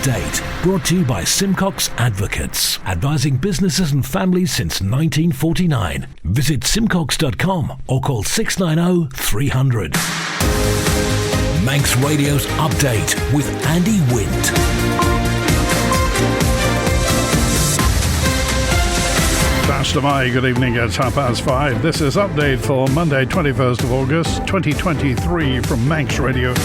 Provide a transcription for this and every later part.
Update, brought to you by Simcox Advocates, advising businesses and families since 1949. Visit simcox.com or call 690 300. Manx Radio's Update with Andy Wint. Faster my good evening, it's 5:30. This is Update for Monday 21st of August 2023 from Manx Radio.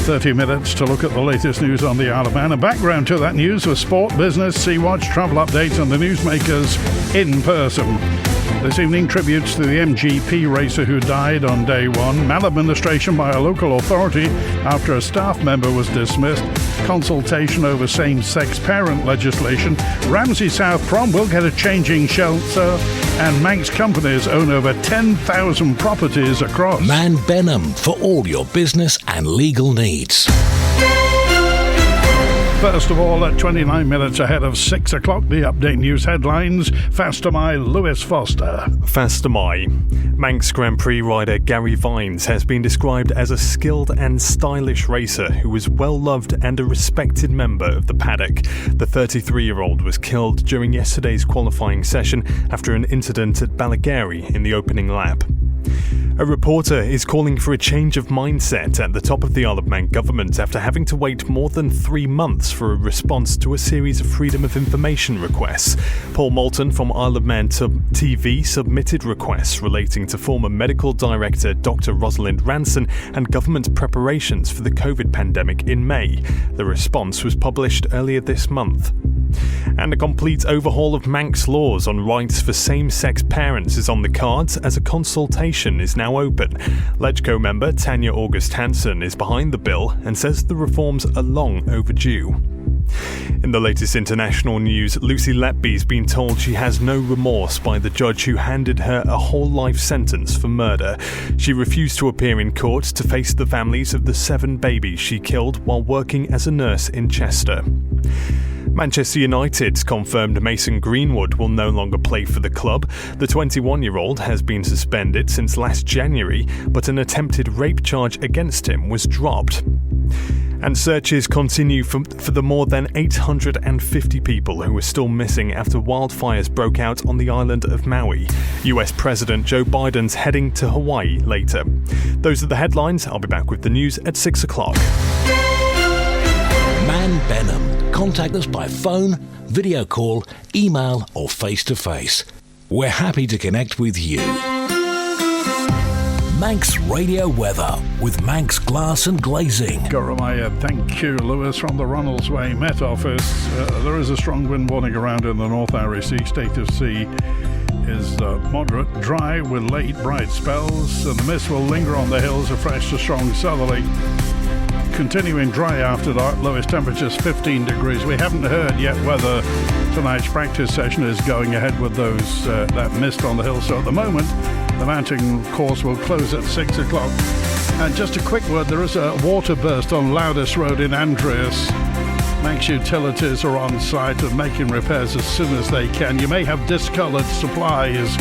30 minutes to look at the latest news on the Isle of Man. A background to that news was sport, business, Sea Watch, travel updates and the newsmakers in person. This evening, tributes to the MGP racer who died on day one, maladministration by a local authority after a staff member was dismissed, consultation over same-sex parent legislation, Ramsey South Prom will get a changing shelter, and Manx companies own over 10,000 properties across. Man Benham for all your business and legal needs. First of all, at 29 minutes ahead of 6 o'clock, the Update News headlines. Faster my Lewis Foster. Faster my. Manx Grand Prix rider Gary Vines has been described as a skilled and stylish racer who was well loved and a respected member of the paddock. The 33-year-old was killed during yesterday's qualifying session after an incident at Balagary in the opening lap. A reporter is calling for a change of mindset at the top of the Isle of Man government after having to wait more than 3 months for a response to a series of Freedom of Information requests. Paul Moulton from Isle of Man TV submitted requests relating to former medical director Dr. Rosalind Ranson and government preparations for the COVID pandemic in May. The response was published earlier this month. And a complete overhaul of Manx laws on rights for same-sex parents is on the cards as a consultation is now open. LegCo member Tanya August Hansen is behind the bill and says the reforms are long overdue. In the latest international news, Lucy Letby's been told she has no remorse by the judge who handed her a whole life sentence for murder. She refused to appear in court to face the families of the 7 babies she killed while working as a nurse in Chester. Manchester United confirmed Mason Greenwood will no longer play for the club. The 21-year-old has been suspended since last January, but an attempted rape charge against him was dropped. And searches continue for the more than 850 people who are still missing after wildfires broke out on the island of Maui. US President Joe Biden's heading to Hawaii later. Those are the headlines. I'll be back with the news at 6 o'clock. Man Benham. Contact us by phone, video call, email or face-to-face. We're happy to connect with you. Manx Radio Weather with Manx Glass and Glazing. Goromaya, thank you, Lewis, from the Ronalds Way Met Office. There is a strong wind warning around in the North Irish Sea. State of sea is moderate, dry with late bright spells, and the mist will linger on the hills, a fresh to strong southerly. Continuing dry after dark, lowest temperatures 15 degrees. We haven't heard yet whether tonight's practice session is going ahead with those that mist on the hill. So at the moment, the mountain course will close at 6 o'clock. And just a quick word, there is a water burst on Loudest Road in Andreas. Manx Utilities are on site and making repairs as soon as they can. You may have discoloured supplies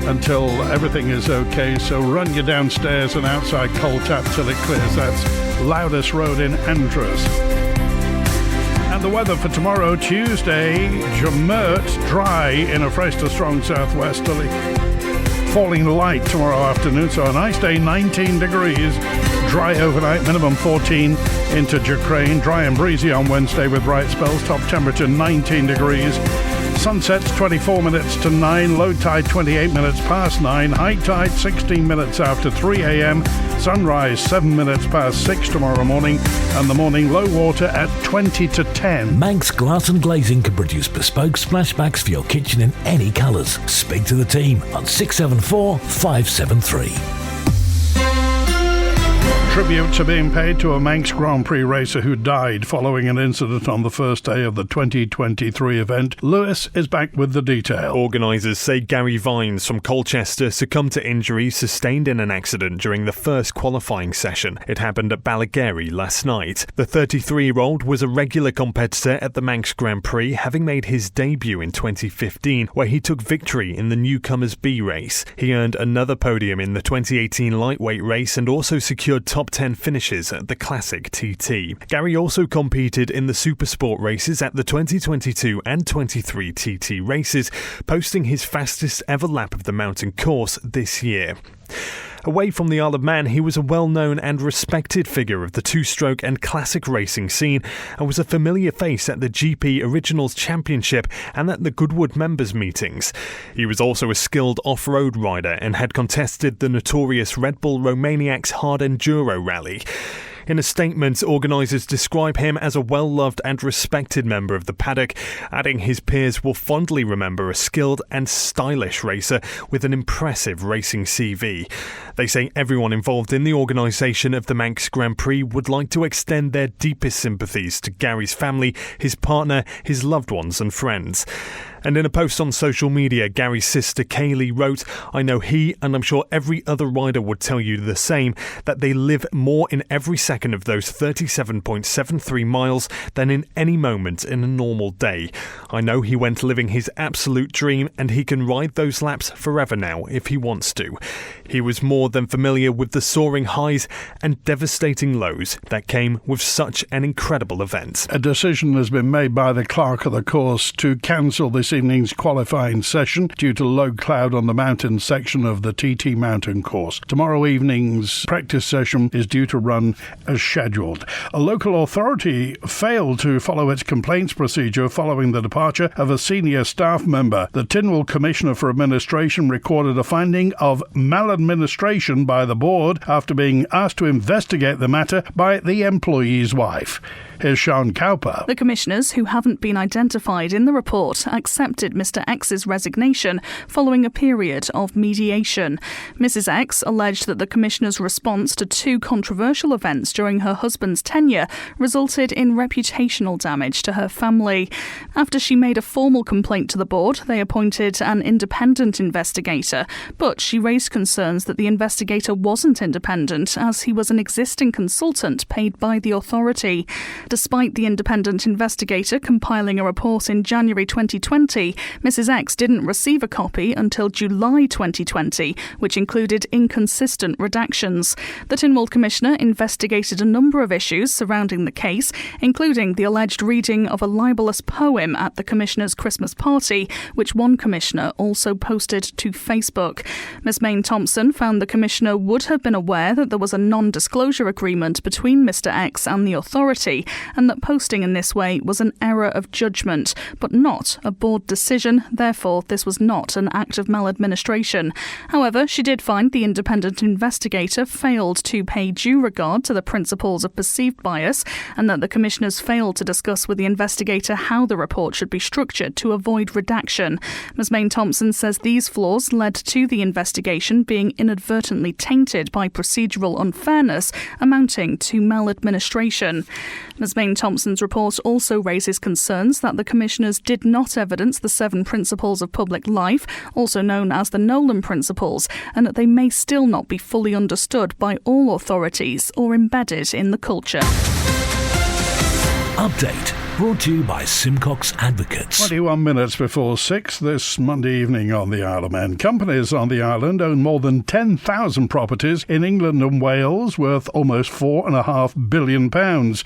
until everything is okay, so run your downstairs and outside coal tap till it clears. That's Loudest Road in Andreas. And the weather for tomorrow, Tuesday, Jamert, dry in a fresh to strong southwesterly. Falling light tomorrow afternoon, so a nice day, 19 degrees. Dry overnight, minimum 14 into Jacrane. Dry and breezy on Wednesday with bright spells, top temperature 19 degrees. Sunsets 24 minutes to 9, low tide 28 minutes past 9, high tide 16 minutes after 3 a.m, sunrise 7 minutes past 6 tomorrow morning, and the morning low water at 20 to 10. Manx Glass and Glazing can produce bespoke splashbacks for your kitchen in any colours. Speak to the team on 674 573. Tributes are being paid to a Manx Grand Prix racer who died following an incident on the first day of the 2023 event. Lewis is back with the detail. Organisers say Gary Vines from Colchester succumbed to injuries sustained in an accident during the first qualifying session. It happened at Balagary last night. The 33-year-old was a regular competitor at the Manx Grand Prix, having made his debut in 2015, where he took victory in the Newcomers B race. He earned another podium in the 2018 lightweight race and also secured top top 10 finishes at the Classic TT. Gary also competed in the Supersport races at the 2022 and 23 TT races, posting his fastest ever lap of the mountain course this year. Away from the Isle of Man, he was a well-known and respected figure of the two-stroke and classic racing scene and was a familiar face at the GP Originals Championship and at the Goodwood members' meetings. He was also a skilled off-road rider and had contested the notorious Red Bull Romaniacs Hard Enduro Rally. In a statement, organisers describe him as a well-loved and respected member of the paddock, adding his peers will fondly remember a skilled and stylish racer with an impressive racing CV. They say everyone involved in the organisation of the Manx Grand Prix would like to extend their deepest sympathies to Gary's family, his partner, his loved ones and friends. And in a post on social media, Gary's sister Kaylee wrote, "I know he, and I'm sure every other rider would tell you the same, that they live more in every second of those 37.73 miles than in any moment in a normal day. I know he went living his absolute dream, and he can ride those laps forever now if he wants to. He was more than familiar with the soaring highs and devastating lows that came with such an incredible event." A decision has been made by the clerk of the course to cancel this evening's qualifying session due to low cloud on the mountain section of the TT mountain course. Tomorrow evening's practice session is due to run as scheduled. A local authority failed to follow its complaints procedure following the departure of a senior staff member. The Tynwald Commissioner for Administration recorded a finding of maladministration by the board after being asked to investigate the matter by the employee's wife. Here's Sean Cowper. The commissioners, who haven't been identified in the report, accepted Mr X's resignation following a period of mediation. Mrs X alleged that the commissioners' response to two controversial events during her husband's tenure resulted in reputational damage to her family. After she made a formal complaint to the board, they appointed an independent investigator, but she raised concerns that the investigator wasn't independent as he was an existing consultant paid by the authority. Despite the independent investigator compiling a report in January 2020, Mrs X didn't receive a copy until July 2020, which included inconsistent redactions. The Tynwald Commissioner investigated a number of issues surrounding the case, including the alleged reading of a libellous poem at the Commissioner's Christmas party, which one Commissioner also posted to Facebook. Ms Mayne Thompson found the Commissioner would have been aware that there was a non-disclosure agreement between Mr X and the authority, and that posting in this way was an error of judgment, but not a board decision. Therefore, this was not an act of maladministration. However, she did find the independent investigator failed to pay due regard to the principles of perceived bias, and that the commissioners failed to discuss with the investigator how the report should be structured to avoid redaction. Ms Mayne Thompson says these flaws led to the investigation being inadvertently tainted by procedural unfairness, amounting to maladministration. Ms Mayne Thompson's report also raises concerns that the commissioners did not evidence the 7 principles of public life, also known as the Nolan Principles, and that they may still not be fully understood by all authorities or embedded in the culture. Update brought to you by Simcox Advocates. 21 minutes before 6 this Monday evening on the Isle of Man. Companies on the island own more than 10,000 properties in England and Wales worth almost £4.5 billion.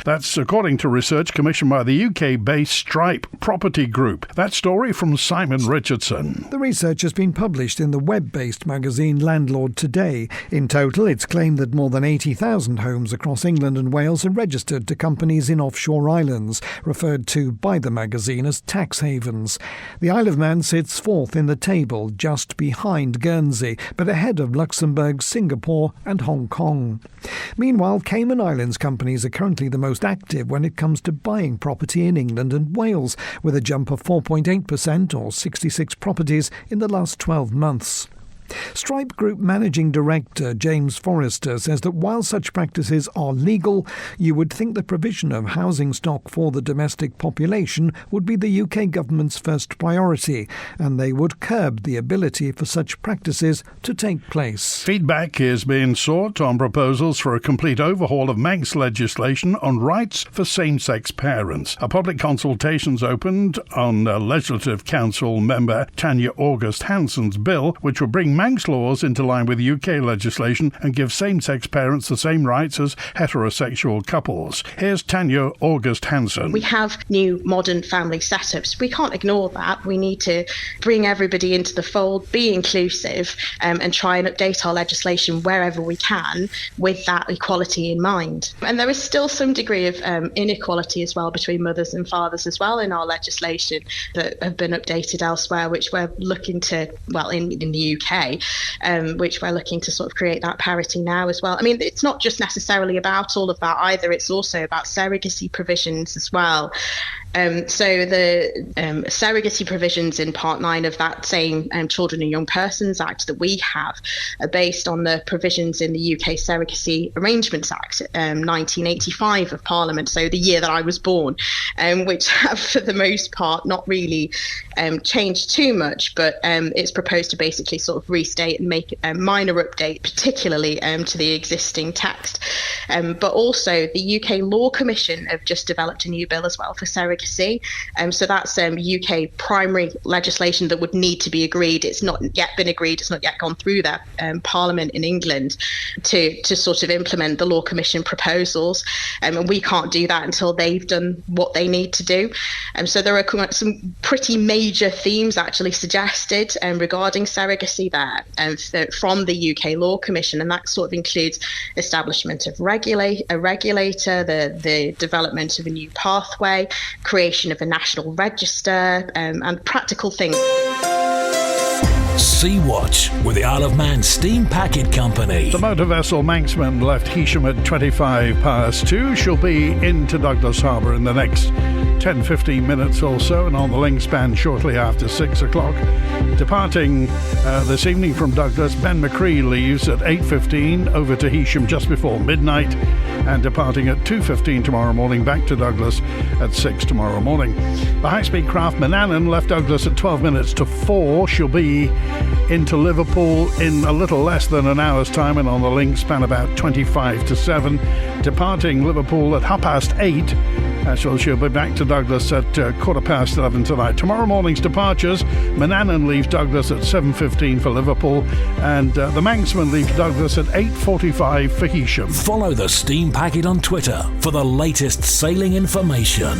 That's according to research commissioned by the UK-based Stripe Property Group. That story from Simon Richardson. The research has been published in the web-based magazine Landlord Today. In total, it's claimed that more than 80,000 homes across England and Wales are registered to companies in offshore islands, referred to by the magazine as tax havens. The Isle of Man sits fourth in the table, just behind Guernsey, but ahead of Luxembourg, Singapore and Hong Kong. Meanwhile, Cayman Islands companies are currently the most active when it comes to buying property in England and Wales, with a jump of 4.8% or 66 properties in the last 12 months. Stripe Group Managing Director James Forrester says that while such practices are legal, you would think the provision of housing stock for the domestic population would be the UK government's first priority, and they would curb the ability for such practices to take place. Feedback is being sought on proposals for a complete overhaul of Manx legislation on rights for same-sex parents. A public consultation's opened on Legislative Council member Tanya August Hanson's bill, which will bring Manx laws into line with UK legislation and give same-sex parents the same rights as heterosexual couples. Here's Tanya August Hansen. We have new modern family setups. We can't ignore that. We need to bring everybody into the fold, be inclusive, and try and update our legislation wherever we can with that equality in mind. And there is still some degree of inequality as well between mothers and fathers as well in our legislation that have been updated elsewhere, which we're looking to, well, in the UK, which we're looking to sort of create that parity now as well. I mean, it's not just necessarily about all of that either. It's also about surrogacy provisions as well. So the surrogacy provisions in Part 9 of that same Children and Young Persons Act that we have are based on the provisions in the UK Surrogacy Arrangements Act 1985 of Parliament, so the year that I was born, which have for the most part not really changed too much, but it's proposed to basically sort of restate and make a minor update, particularly to the existing text. But also the UK Law Commission have just developed a new bill as well for surrogacy. So that's UK primary legislation that would need to be agreed. It's not yet been agreed. It's not yet gone through that Parliament in England to sort of implement the Law Commission proposals. And we can't do that until they've done what they need to do. So there are some pretty major themes actually suggested regarding surrogacy there from the UK Law Commission. And that sort of includes establishment of a regulator, the development of a new pathway, creation of a national register, and practical things. Sea Watch with the Isle of Man Steam Packet Company. The motor vessel Manxman left Heysham at 2:25. She'll be into Douglas Harbour in the next 10-15 minutes or so, and on the link span shortly after 6 o'clock. Departing this evening from Douglas, Ben McCree leaves at 8:15 over to Heysham just before midnight, and departing at 2:15 tomorrow morning back to Douglas at 6 tomorrow morning. The high-speed craft Manannan left Douglas at 12 minutes to 4. She'll be into Liverpool in a little less than an hour's time, and on the link span about 25 to 7. Departing Liverpool at 8:30. So she'll be back to Douglas at 11:15 tonight. Tomorrow morning's departures: Manannan leaves Douglas at 7:15 for Liverpool, and the Manxman leaves Douglas at 8:45 for Heysham. Follow the Steam Packet on Twitter for the latest sailing information.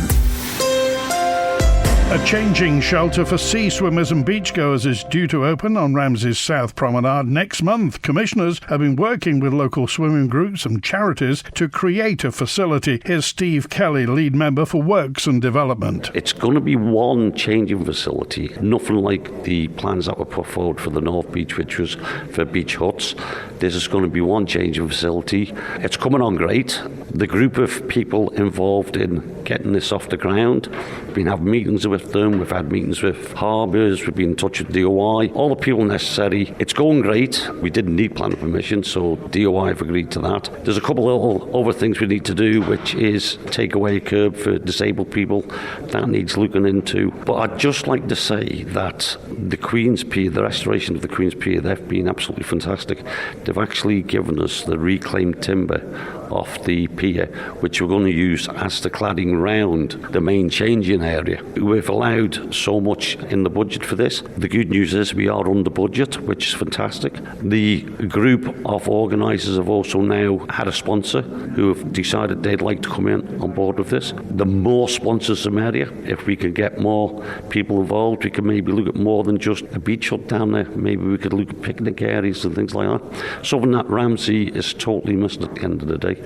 A changing shelter for sea swimmers and beachgoers is due to open on Ramsey's South Promenade next month. Commissioners have been working with local swimming groups and charities to create a facility. Here's Steve Kelly, lead member for Works and Development. It's going to be one changing facility, nothing like the plans that were put forward for the North Beach, which was for beach huts. This is going to be one changing facility. It's coming on great. The group of people involved in getting this off the ground, we've been having meetings with them, we've had meetings with harbours, we've been in touch with DOI, all the people necessary. It's going great. We didn't need planning permission, so DOI have agreed to that. There's a couple of other things we need to do, which is take away a curb for disabled people. That needs looking into. But I'd just like to say that the Queen's Pier, the restoration of the Queen's Pier, they've been absolutely fantastic. They've actually given us the reclaimed timber off the pier, which we're going to use as the cladding round the main changing area. We've allowed so much in the budget for this. The good news is we are under budget, which is fantastic. The group of organisers have also now had a sponsor who have decided they'd like to come in on board with this. The more sponsors the merrier. If we could get more people involved, we could maybe look at more than just a beach hut down there. Maybe we could look at picnic areas and things like that. Something that Ramsey is totally missing at the end of the day.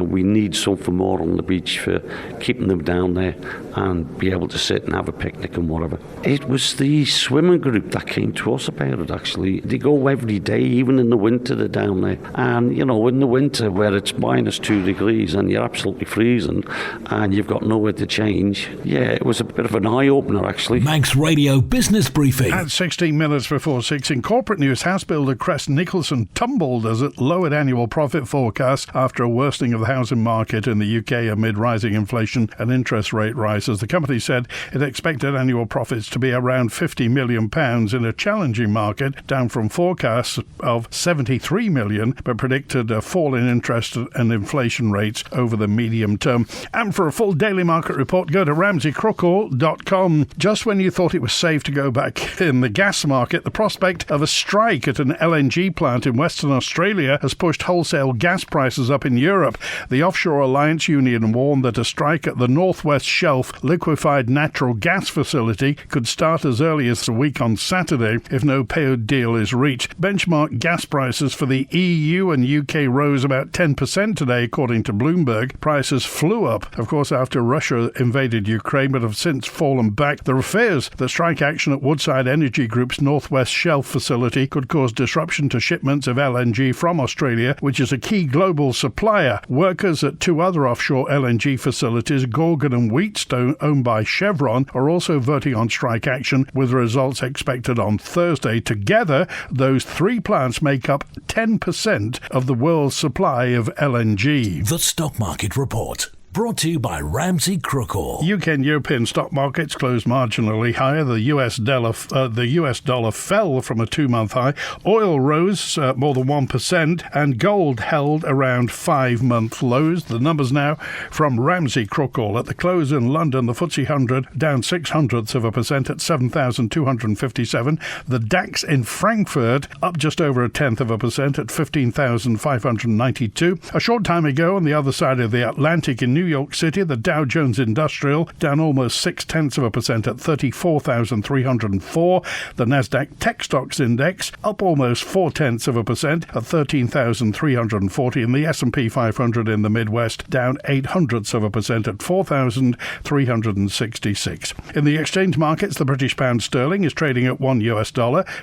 We need something more on the beach for keeping them down there and be able to sit and have a picnic and whatever. It was the swimming group that came to us about it, actually. They go every day, even in the winter they're down there. And, you know, in the winter where it's -2 degrees and you're absolutely freezing and you've got nowhere to change, yeah, it was a bit of an eye-opener, actually. Manx Radio Business Briefing. At 16 minutes before 6, in corporate news, house builder Crest Nicholson tumbled as it lowered annual profit forecasts after after a worsening of the housing market in the UK amid rising inflation and interest rate rises. The company said it expected annual profits to be around £50 million in a challenging market, down from forecasts of £73 million, but predicted a fall in interest and inflation rates over the medium term. And for a full daily market report, go to ramseycrookall.com. Just when you thought it was safe to go back in the gas market, the prospect of a strike at an LNG plant in Western Australia has pushed wholesale gas prices up in Europe. The Offshore Alliance Union warned that a strike at the North West Shelf liquefied natural gas facility could start as early as a week on Saturday if no paid deal is reached. Benchmark gas prices for the EU and UK rose about 10% today, according to Bloomberg. Prices flew up, of course, after Russia invaded Ukraine, but have since fallen back. There are fears that strike action at Woodside Energy Group's North West Shelf facility could cause disruption to shipments of LNG from Australia, which is a key global supplier. Workers at two other offshore LNG facilities, Gorgon and Wheatstone, owned by Chevron, are also voting on strike action, with results expected on Thursday. Together, those three plants make up 10% of the world's supply of LNG. The Stock Market Report. Brought to you by Ramsey Crookall. UK and European stock markets closed marginally higher. The US dollar fell from a 2-month high. Oil rose more than 1%, and gold held around 5-month lows. The numbers now from Ramsey Crookall. At the close in London, the FTSE 100 down 0.06% at 7,257. The DAX in Frankfurt up just over 0.1% at 15,592. A short time ago, on the other side of the Atlantic in New York City, the Dow Jones Industrial down almost 0.6% at 34,304. The Nasdaq Tech Stocks Index up almost 0.4% at 13,340, and the S&P 500 in the Midwest down 0.08% at 4,366. In the exchange markets, the British pound sterling is trading at $1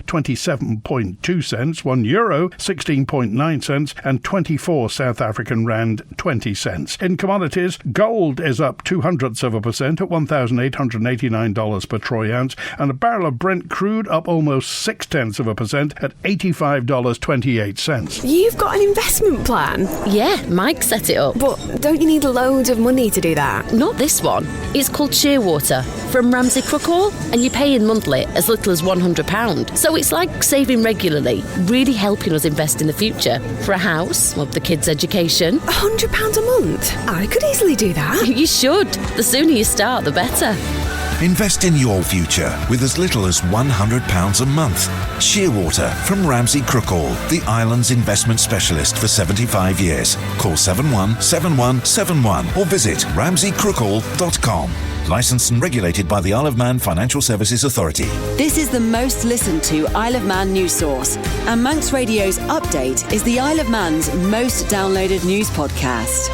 27.2 cents, €1 16.9 cents, and 24 South African rand 20 cents. In commodities, gold is up 0.02% at $1,889 per troy ounce, and a barrel of Brent crude up almost 0.6% at $85.28. You've got an investment plan? Yeah, Mike set it up. But don't you need loads of money to do that? Not this one. It's called Shearwater from Ramsey Crookall, and you pay in monthly as little as £100. So it's like saving regularly, really helping us invest in the future. For a house, or the kids' education. £100 a month? I could easily do that. You should. The sooner you start, the better. Invest in your future with as little as £100 a month. Shearwater from Ramsey Crookall, the island's investment specialist for 75 years. Call 717171 or visit ramseycrookall.com. Licensed and regulated by the Isle of Man Financial Services Authority. This is the most listened to Isle of Man news source, and Manx Radio's Update is the Isle of Man's most downloaded news podcast.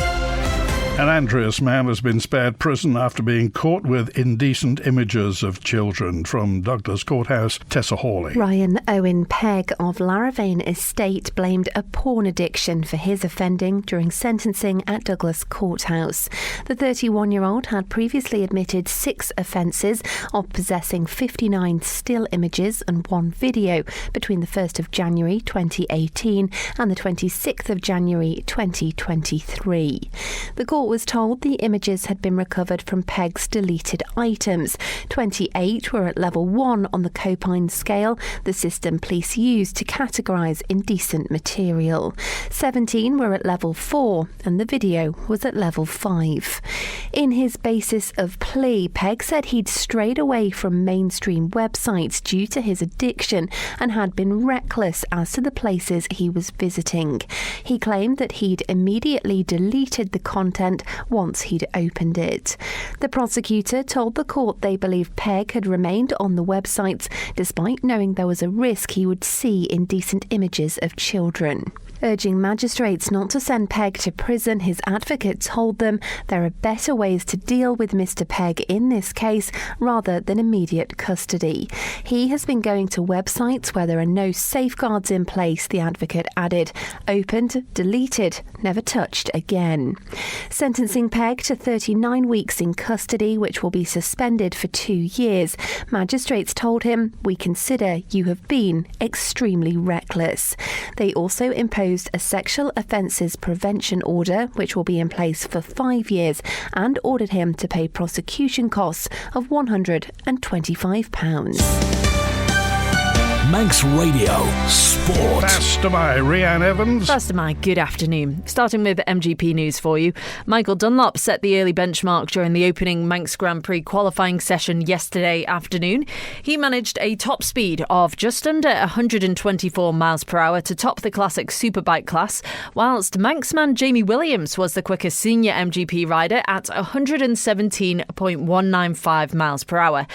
An Andreas man has been spared prison after being caught with indecent images of children. From Douglas Courthouse, Tessa Hawley. Ryan Owen Pegg of Larravane Estate blamed a porn addiction for his offending during sentencing at Douglas Courthouse. The 31-year-old had previously admitted 6 offences of possessing 59 still images and 1 video between the 1st of January 2018 and the 26th of January 2023. The court was told the images had been recovered from Pegg's deleted items. 28 were at level 1 on the Copine scale, the system police used to categorise indecent material. 17 were at level 4 and the video was at level 5. In his basis of plea, Pegg said he'd strayed away from mainstream websites due to his addiction and had been reckless as to the places he was visiting. He claimed that he'd immediately deleted the content once he'd opened it. The prosecutor told the court they believe Pegg had remained on the websites despite knowing there was a risk he would see indecent images of children. Urging magistrates not to send Pegg to prison, his advocate told them there are better ways to deal with Mr. Pegg in this case rather than immediate custody. He has been going to websites where there are no safeguards in place, the advocate added. Opened, deleted, never touched again. Sentencing Pegg to 39 weeks in custody, which will be suspended for 2 years. Magistrates told him, "We consider you have been extremely reckless." They also imposed imposed a sexual offences prevention order, which will be in place for 5 years, and ordered him to pay prosecution costs of £125. Manx Radio Sport. Faster by Rhiann Evans. Faster by, good afternoon. Starting with MGP news for you. Michael Dunlop set the early benchmark during the opening Manx Grand Prix qualifying session yesterday afternoon. He managed a top speed of just under 124 miles per hour to top the classic superbike class, whilst Manxman Jamie Williams was the quickest senior MGP rider at 117.195 miles per hour.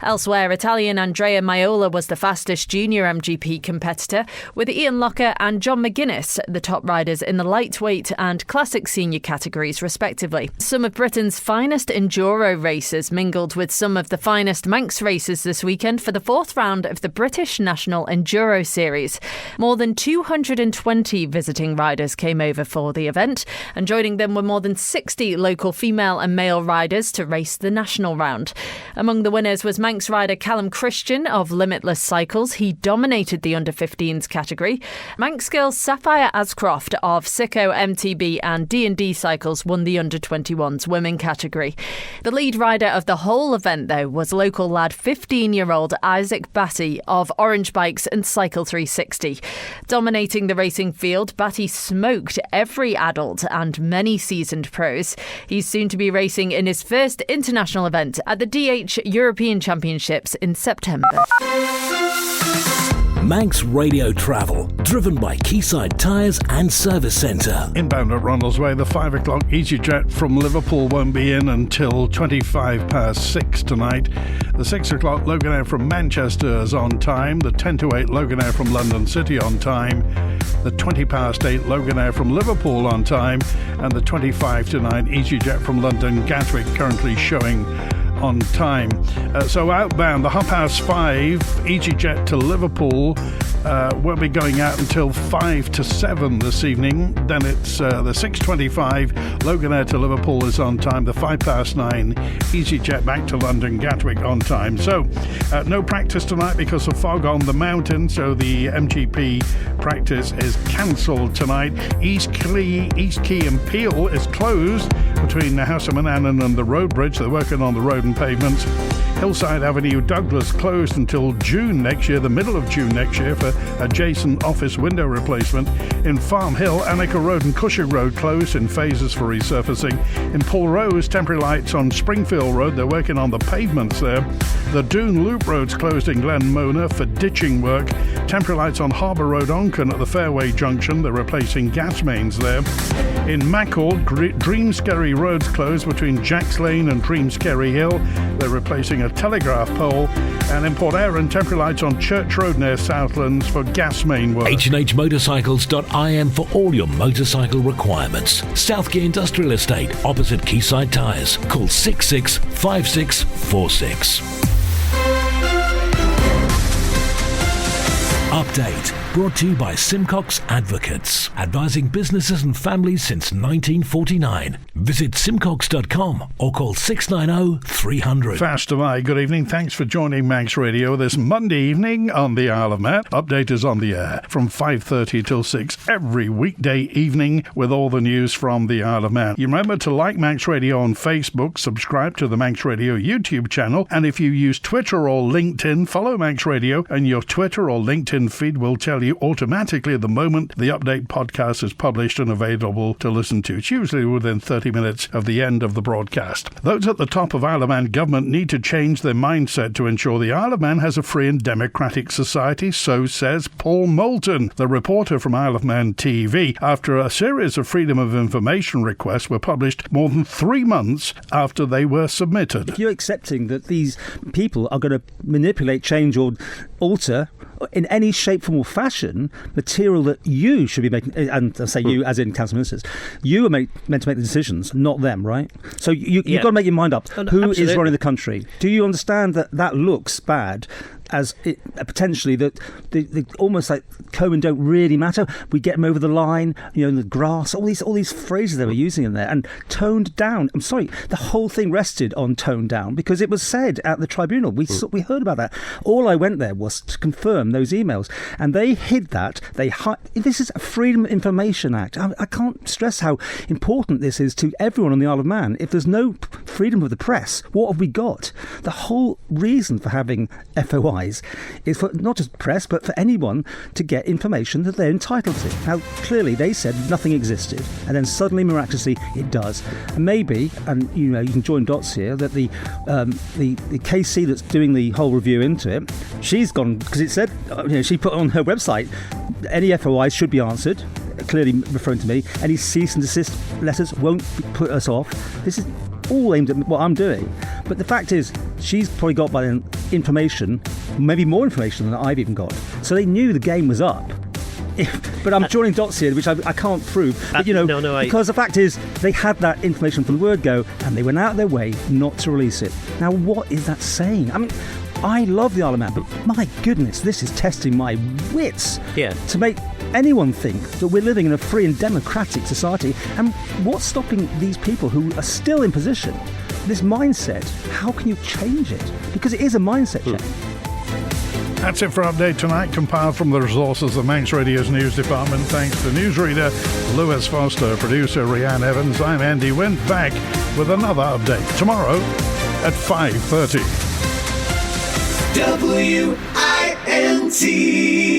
Elsewhere, Italian Andrea Maiola was the fastest junior MGP competitor, with Ian Locker and John McGuinness the top riders in the lightweight and classic senior categories, respectively. Some of Britain's finest enduro racers mingled with some of the finest Manx racers this weekend for the fourth round of the British National Enduro Series. More than 220 visiting riders came over for the event, and joining them were more than 60 local female and male riders to race the national round. Among the winners was Manx rider Callum Christian of Limitless Cycles. He dominated the under-15s category. Manx girl Sapphire Ascroft of Sicko MTB and D&D Cycles won the under-21s women category. The lead rider of the whole event, though, was local lad 15-year-old Isaac Batty of Orange Bikes and Cycle 360. Dominating the racing field, Batty smoked every adult and many seasoned pros. He's soon to be racing in his first international event at the DH European Championships in September. Manx Radio Travel, driven by Quayside Tyres and Service Centre. Inbound at Ronald's Way, the 5 o'clock EasyJet from Liverpool won't be in until 6:25 tonight. The 6 o'clock Loganair from Manchester is on time. The 8:10 Loganair from London City on time. The 8:20 Loganair from Liverpool on time. And the 9:25 EasyJet from London Gatwick currently showing on time. So outbound, the 5:30 EasyJet to Liverpool won't be going out until 5 to 7 this evening. Then it's the 6:25 Loganair to Liverpool is on time. The 9:05 EasyJet back to London Gatwick on time. So no practice tonight because of fog on the mountain. So the MGP practice is cancelled tonight. East Quay and Peel is closed between the House of Manannan and the road bridge. They're working on the road and pavements. Hillside Avenue Douglas closed until June next year, the middle of June next year, for adjacent office window replacement. In Farm Hill, Annika Road and Cushing Road closed in phases for resurfacing. In Paul Rose, temporary lights on Springfield Road. They're working on the pavements there. The Doon Loop Road's closed in Glen Mona for ditching work. Temporary lights on Harbour Road Onchan at the Fairway Junction. They're replacing gas mains there. In Mackall, Dreamskerry Road's closed between Jacks Lane and Dreamskerry Hill. They're replacing a telegraph pole. And in Port Erin, temporary lights on Church Road near Southlands for gas main work. H&Hmotorcycles.im for all your motorcycle requirements. Southgate Industrial Estate, opposite Quayside Tyres. Call 665646. Update brought to you by Simcox Advocates, advising businesses and families since 1949. Visit simcox.com or call 690 300. Fast away. Good evening. Thanks for joining Manx Radio this Monday evening on the Isle of Man. Update is on the air from 5:30 till 6 every weekday evening with all the news from the Isle of Man. You remember to like Manx Radio on Facebook, subscribe to the Manx Radio YouTube channel, and if you use Twitter or LinkedIn, follow Manx Radio, and your Twitter or LinkedIn feed will tell you automatically the moment the update podcast is published and available to listen to. It's usually within 30 minutes of the end of the broadcast. Those at the top of Isle of Man government need to change their mindset to ensure the Isle of Man has a free and democratic society, so says Paul Moulton, the reporter from Isle of Man TV, after a series of Freedom of Information requests were published more than 3 months after they were submitted. If you're accepting that these people are going to manipulate, change or alter in any shape, form or fashion material that you should be making, and I say you as in council ministers, you are meant to make the decisions, not them, right? So you've got to make your mind up. Who is running the country? Do you understand that looks bad? as potentially that the almost like Cohen don't really matter. We get them over the line, in the grass, all these phrases they were using in there, and toned down. I'm sorry, the whole thing rested on toned down because it was said at the tribunal. We heard about that. All I went there was to confirm those emails, and they hid that. This is a Freedom of Information Act. I can't stress how important this is to everyone on the Isle of Man. If there's no freedom of the press, what have we got? The whole reason for having FOIs is for not just press, but for anyone to get information that they're entitled to. Now, clearly, they said nothing existed, and then suddenly, miraculously, it does. And maybe, and you can join dots here, that the KC that's doing the whole review into it, she's gone because it said, she put on her website, any FOIs should be answered. Clearly referring to me, any cease and desist letters won't put us off. This is all aimed at what I'm doing. But the fact is, she's probably got by then information, maybe more information than I've even got. So they knew the game was up. But I'm joining dots here, which I can't prove. But, because the fact is, they had that information from the word go, and they went out of their way not to release it. Now, what is that saying? I mean, I love the Isle of Man, but my goodness, this is testing my wits. Yeah. To make anyone think that we're living in a free and democratic society. And what's stopping these people who are still in position? This mindset, how can you change it? Because it is a mindset change. That's it for Update Tonight, compiled from the resources of Manx Radio's news department. Thanks to newsreader Lewis Foster, producer Rhiann Evans. I'm Andy Wint, back with another update tomorrow at 5:30. WINT